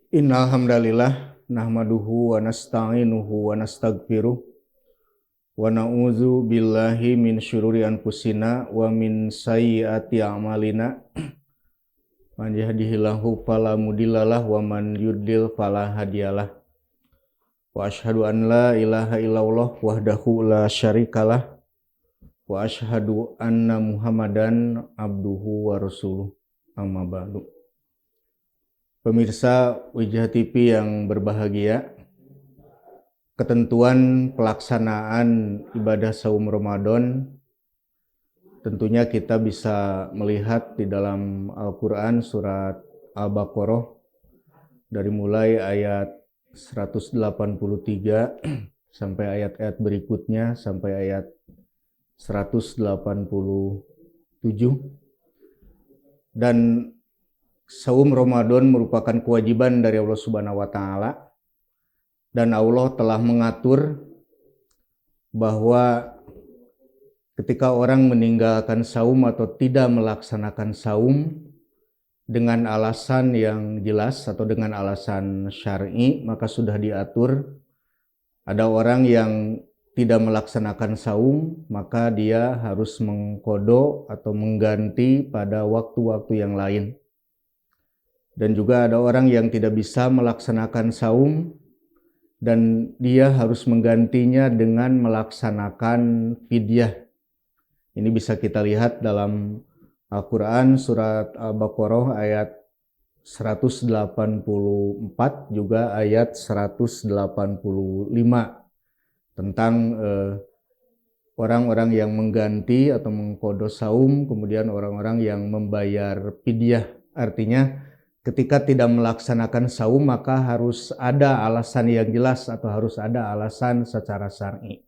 Innal hamdalillah nahmaduhu wa nasta'inuhu wa nastaghfiruh wa na'udzu billahi min syururi anfusina wa min sayyiati a'malina. Man yahdihillahu fala mudhillalah wa man yudlil fala hadiyalah. Wa asyhadu an la ilaha illallah wahdahu la syarikalah wa asyhadu anna Muhammadan abduhu wa rasuluh. Amma ba'du. Pemirsa Wijah TV yang berbahagia, ketentuan pelaksanaan ibadah saum Ramadan tentunya kita bisa melihat di dalam Al-Quran surat Al-Baqarah dari mulai ayat 183 sampai ayat-ayat berikutnya sampai ayat 187, dan saum Ramadan merupakan kewajiban dari Allah Subhanahu wa taala, dan Allah telah mengatur bahwa ketika orang meninggalkan saum atau tidak melaksanakan saum dengan alasan yang jelas atau dengan alasan syar'i, maka sudah diatur ada orang yang tidak melaksanakan saum, maka dia harus mengqadha atau mengganti pada waktu-waktu yang lain. Dan juga ada orang yang tidak bisa melaksanakan saum dan dia harus menggantinya dengan melaksanakan fidyah. Ini bisa kita lihat dalam Al-Quran surat Al-Baqarah ayat 184 juga ayat 185 tentang orang-orang yang mengganti atau mengqadha saum, kemudian orang-orang yang membayar fidyah. Artinya ketika tidak melaksanakan saum maka harus ada alasan yang jelas atau harus ada alasan secara syar'i.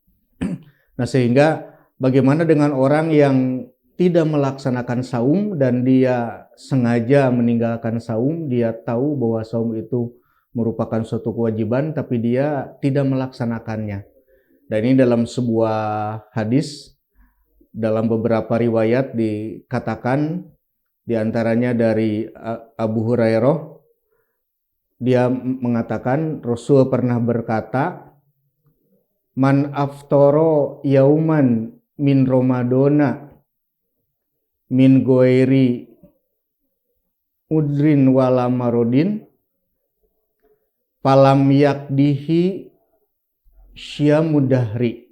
Nah, sehingga bagaimana dengan orang yang tidak melaksanakan saum dan dia sengaja meninggalkan saum, dia tahu bahwa saum itu merupakan suatu kewajiban tapi dia tidak melaksanakannya. Dan ini dalam sebuah hadis, dalam beberapa riwayat dikatakan, di antaranya dari Abu Hurairah, dia mengatakan Rasul pernah berkata, man aftara yauman min Ramadana min ghairi udrin wala marodin falam yakdihi syamudahri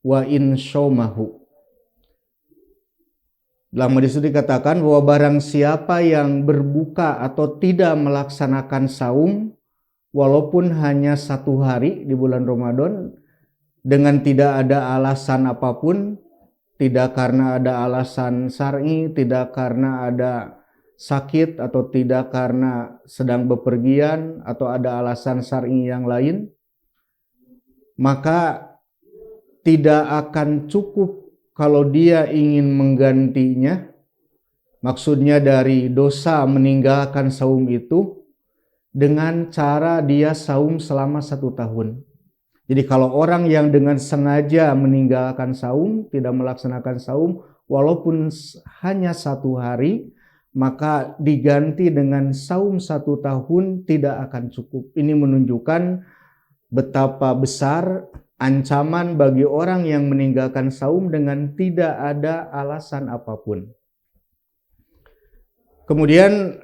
wa in syaumahu. Dalam hadis itu dikatakan bahwa barang siapa yang berbuka atau tidak melaksanakan saum walaupun hanya 1 hari di bulan Ramadan dengan tidak ada alasan apapun, tidak karena ada alasan syar'i, tidak karena ada sakit atau tidak karena sedang bepergian atau ada alasan syar'i yang lain, maka tidak akan cukup kalau dia ingin menggantinya. Maksudnya dari dosa meninggalkan saum itu dengan cara dia saum selama 1 tahun. Jadi kalau orang yang dengan sengaja meninggalkan saum, tidak melaksanakan saum walaupun hanya 1 hari, maka diganti dengan saum 1 tahun tidak akan cukup. Ini menunjukkan betapa besar ancaman bagi orang yang meninggalkan saum dengan tidak ada alasan apapun. Kemudian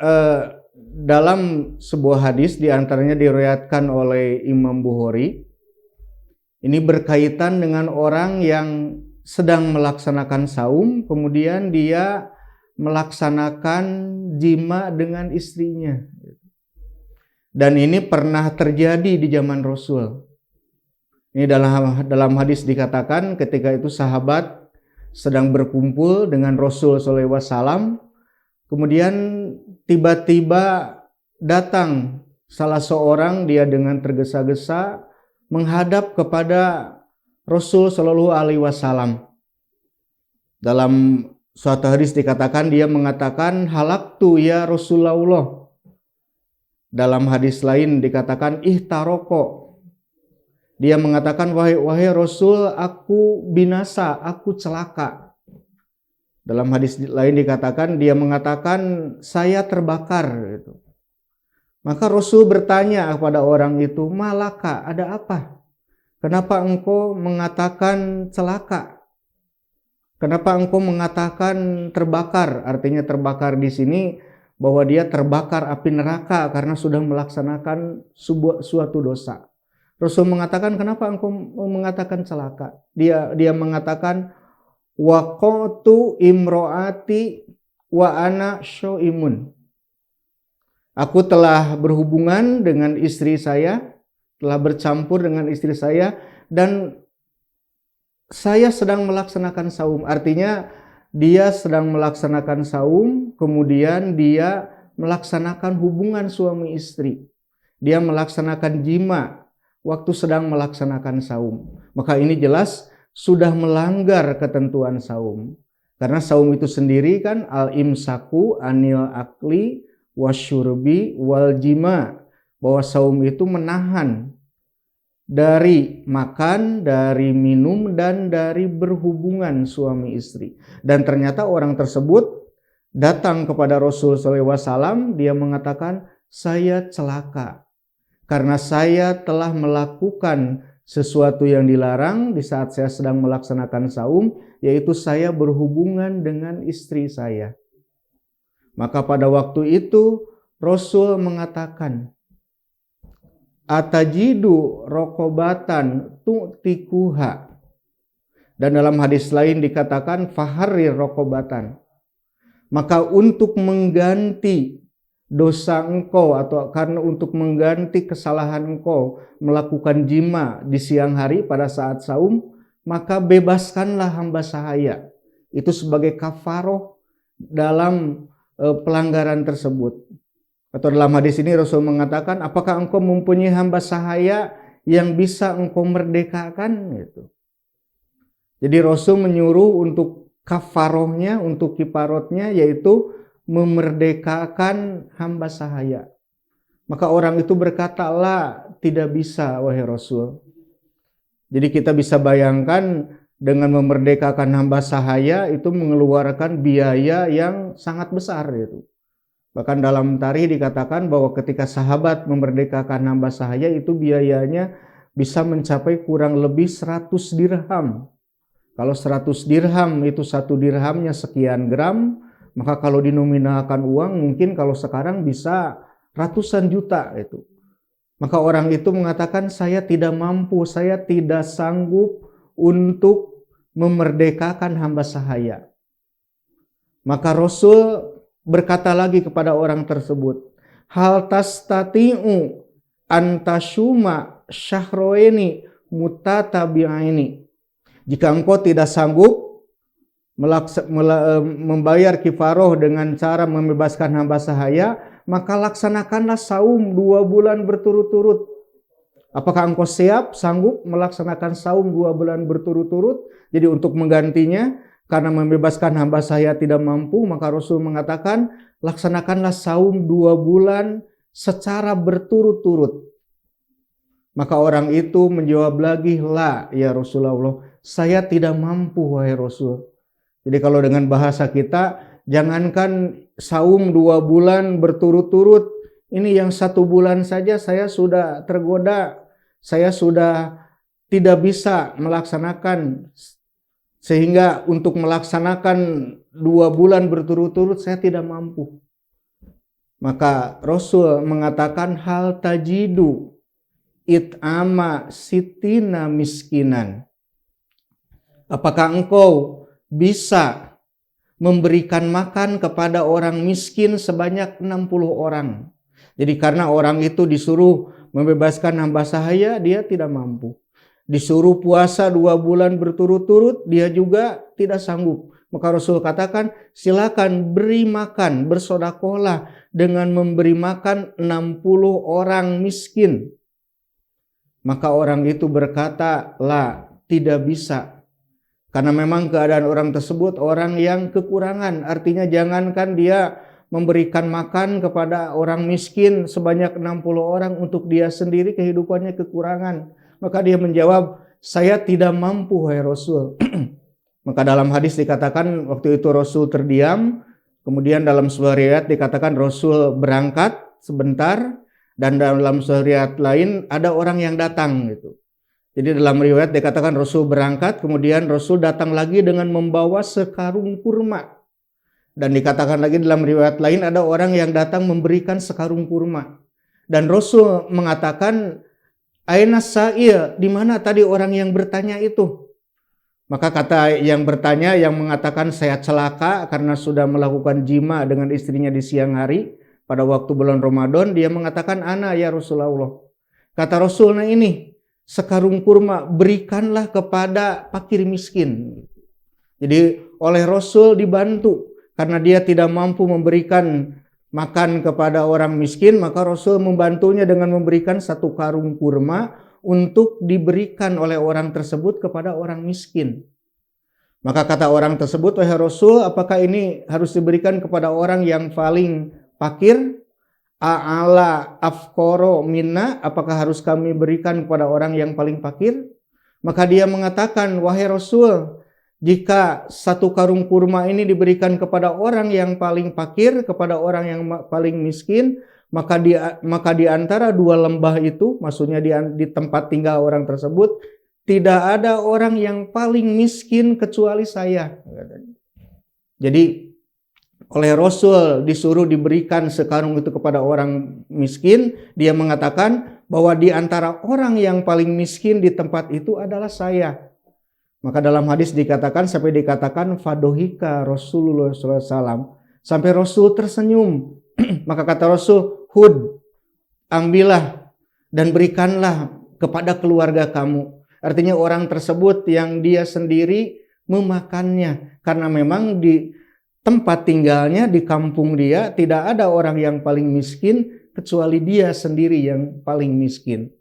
dalam sebuah hadis diantaranya diriwayatkan oleh Imam Bukhari, ini berkaitan dengan orang yang sedang melaksanakan saum, kemudian dia melaksanakan jima dengan istrinya. Dan ini pernah terjadi di zaman Rasul. Ini dalam hadis dikatakan ketika itu sahabat sedang berkumpul dengan Rasul SAW, kemudian tiba-tiba datang salah seorang, dia dengan tergesa-gesa menghadap kepada Rasul SAW. Dalam suatu hadis dikatakan dia mengatakan halaktu ya Rasulullah. Dalam hadis lain dikatakan ihtaroko. Dia mengatakan wahai Rasul, aku binasa, aku celaka. Dalam hadis lain dikatakan dia mengatakan saya terbakar gitu. Maka Rasul bertanya kepada orang itu, "Malaka, ada apa? Kenapa engkau mengatakan celaka? Kenapa engkau mengatakan terbakar?" Artinya terbakar di sini bahwa dia terbakar api neraka karena sudah melaksanakan suatu dosa. Rasul mengatakan, "Kenapa engkau mengatakan celaka?" Dia mengatakan, "Waqatu imroati wa ana syaimun." Aku telah berhubungan dengan istri saya, telah bercampur dengan istri saya, dan saya sedang melaksanakan saum. Artinya dia sedang melaksanakan saum, kemudian dia melaksanakan hubungan suami istri. Dia melaksanakan jima waktu sedang melaksanakan saum. Maka ini jelas sudah melanggar ketentuan saum. Karena saum itu sendiri kan al-imsaku anil akli wasyurbi wal jima, bahwa saum itu menahan dari makan, dari minum, dan dari berhubungan suami istri. Dan ternyata orang tersebut datang kepada Rasul SAW, dia mengatakan, "Saya celaka karena saya telah melakukan sesuatu yang dilarang di saat saya sedang melaksanakan saum, yaitu saya berhubungan dengan istri saya." Maka pada waktu itu Rasul mengatakan, "Atajidu rokobatan tu'tikuha." Dan dalam hadis lain dikatakan, "Faharrir rokobatan." Maka untuk mengganti dosa engkau, atau karena untuk mengganti kesalahan engkau melakukan jima di siang hari pada saat saum, maka bebaskanlah hamba sahaya. Itu sebagai kafaroh dalam pelanggaran tersebut. Atau dalam hadis ini Rasul mengatakan, "Apakah engkau mempunyai hamba sahaya yang bisa engkau merdekakan?" Gitu. Jadi Rasul menyuruh untuk kafarohnya, untuk kiparotnya, yaitu memerdekakan hamba sahaya. Maka orang itu berkata, "La, tidak bisa wahai Rasul." Jadi kita bisa bayangkan dengan memerdekakan hamba sahaya itu mengeluarkan biaya yang sangat besar gitu. Bahkan dalam tarikh dikatakan bahwa ketika sahabat memerdekakan hamba sahaya itu biayanya bisa mencapai kurang lebih 100 dirham. Kalau 100 dirham itu satu dirhamnya sekian gram, maka kalau dinominalkan uang mungkin kalau sekarang bisa ratusan juta itu. Maka orang itu mengatakan, "Saya tidak mampu, saya tidak sanggup untuk memerdekakan hamba sahaya." Maka Rasul berkata lagi kepada orang tersebut, "Hal tastati'u antashuma syahroeni mutatabi'aini." Jika engkau tidak sanggup membayar kifaroh dengan cara membebaskan hamba sahaya, maka laksanakanlah saum 2 bulan berturut-turut. Apakah engkau siap, sanggup melaksanakan saum 2 bulan berturut-turut? Jadi untuk menggantinya, karena membebaskan hamba sahaya tidak mampu, maka Rasul mengatakan, laksanakanlah saum 2 bulan secara berturut-turut. Maka orang itu menjawab lagi, "La, ya Rasulullah, saya tidak mampu wahai Rasul." Jadi kalau dengan bahasa kita, jangankan saum 2 bulan berturut-turut, ini yang 1 bulan saja saya sudah tergoda, saya sudah tidak bisa melaksanakan, sehingga untuk melaksanakan 2 bulan berturut-turut saya tidak mampu. Maka Rasul mengatakan, "Hal tajidu it'ama sitina miskinan." Apakah engkau bisa memberikan makan kepada orang miskin sebanyak 60 orang. Jadi karena orang itu disuruh membebaskan hamba sahaya, dia tidak mampu. Disuruh puasa 2 bulan berturut-turut, dia juga tidak sanggup. Maka Rasul katakan, silakan beri makan, bersodakohlah dengan memberi makan 60 orang miskin. Maka orang itu berkata, "La, tidak bisa." Karena memang keadaan orang tersebut orang yang kekurangan. Artinya jangankan dia memberikan makan kepada orang miskin sebanyak 60 orang, untuk dia sendiri kehidupannya kekurangan. Maka dia menjawab, "Saya tidak mampu wahai Rasul." Maka dalam hadis dikatakan waktu itu Rasul terdiam. Kemudian dalam sebuah riwayat dikatakan Rasul berangkat sebentar. Dan dalam riwayat lain ada orang yang datang gitu. Jadi dalam riwayat dikatakan Rasul berangkat, kemudian Rasul datang lagi dengan membawa sekarung kurma. Dan dikatakan lagi dalam riwayat lain ada orang yang datang memberikan sekarung kurma. Dan Rasul mengatakan, "Aina sa'il?" Di mana tadi orang yang bertanya itu? Maka kata yang bertanya, yang mengatakan saya celaka karena sudah melakukan jima dengan istrinya di siang hari pada waktu bulan Ramadan, dia mengatakan, "Ana ya Rasulullah." Kata Rasul, "Nah ini sekarung kurma, berikanlah kepada fakir miskin." Jadi oleh Rasul dibantu karena dia tidak mampu memberikan makan kepada orang miskin, maka Rasul membantunya dengan memberikan satu karung kurma untuk diberikan oleh orang tersebut kepada orang miskin. Maka kata orang tersebut, "Wahai Rasul, apakah ini harus diberikan kepada orang yang paling fakir? A'ala afkoro minna, apakah harus kami berikan kepada orang yang paling fakir?" Maka dia mengatakan, "Wahai Rasul, jika satu karung kurma ini diberikan kepada orang yang paling fakir, kepada orang yang paling miskin, maka di antara dua lembah itu," maksudnya di tempat tinggal orang tersebut, "tidak ada orang yang paling miskin kecuali saya." Jadi oleh Rasul disuruh diberikan sekarung itu kepada orang miskin. Dia mengatakan bahwa di antara orang yang paling miskin di tempat itu adalah saya. Maka dalam hadis dikatakan, sampai dikatakan fadohika Rasulullah SAW, sampai Rasul tersenyum. Maka kata Rasul, "Hud, ambillah dan berikanlah kepada keluarga kamu." Artinya orang tersebut yang dia sendiri memakannya. Karena memang di tempat tinggalnya, di kampung dia, tidak ada orang yang paling miskin kecuali dia sendiri yang paling miskin.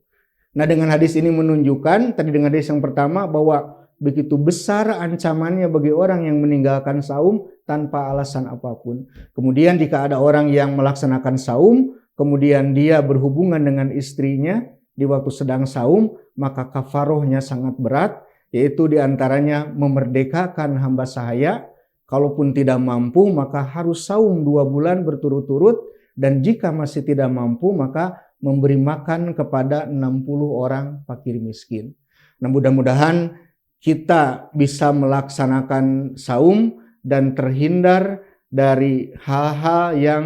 Nah, dengan hadis ini menunjukkan, tadi dengan hadis yang pertama, bahwa begitu besar ancamannya bagi orang yang meninggalkan saum tanpa alasan apapun. Kemudian jika ada orang yang melaksanakan saum, kemudian dia berhubungan dengan istrinya di waktu sedang saum, maka kafarohnya sangat berat, yaitu diantaranya memerdekakan hamba sahaya. Kalaupun tidak mampu, maka harus saum 2 bulan berturut-turut, dan jika masih tidak mampu, maka memberi makan kepada 60 orang fakir miskin. Nah, mudah-mudahan kita bisa melaksanakan saum dan terhindar dari hal-hal yang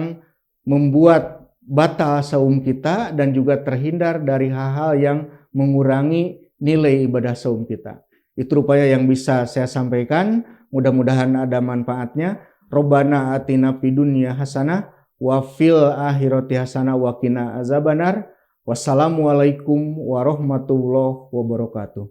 membuat batal saum kita, dan juga terhindar dari hal-hal yang mengurangi nilai ibadah saum kita. Itu rupanya yang bisa saya sampaikan. Mudah-mudahan ada manfaatnya. Robbana atina fid dunya hasanah wa fil akhirati hasanah wa qina azabannar. Wassalamualaikum warahmatullahi wabarakatuh.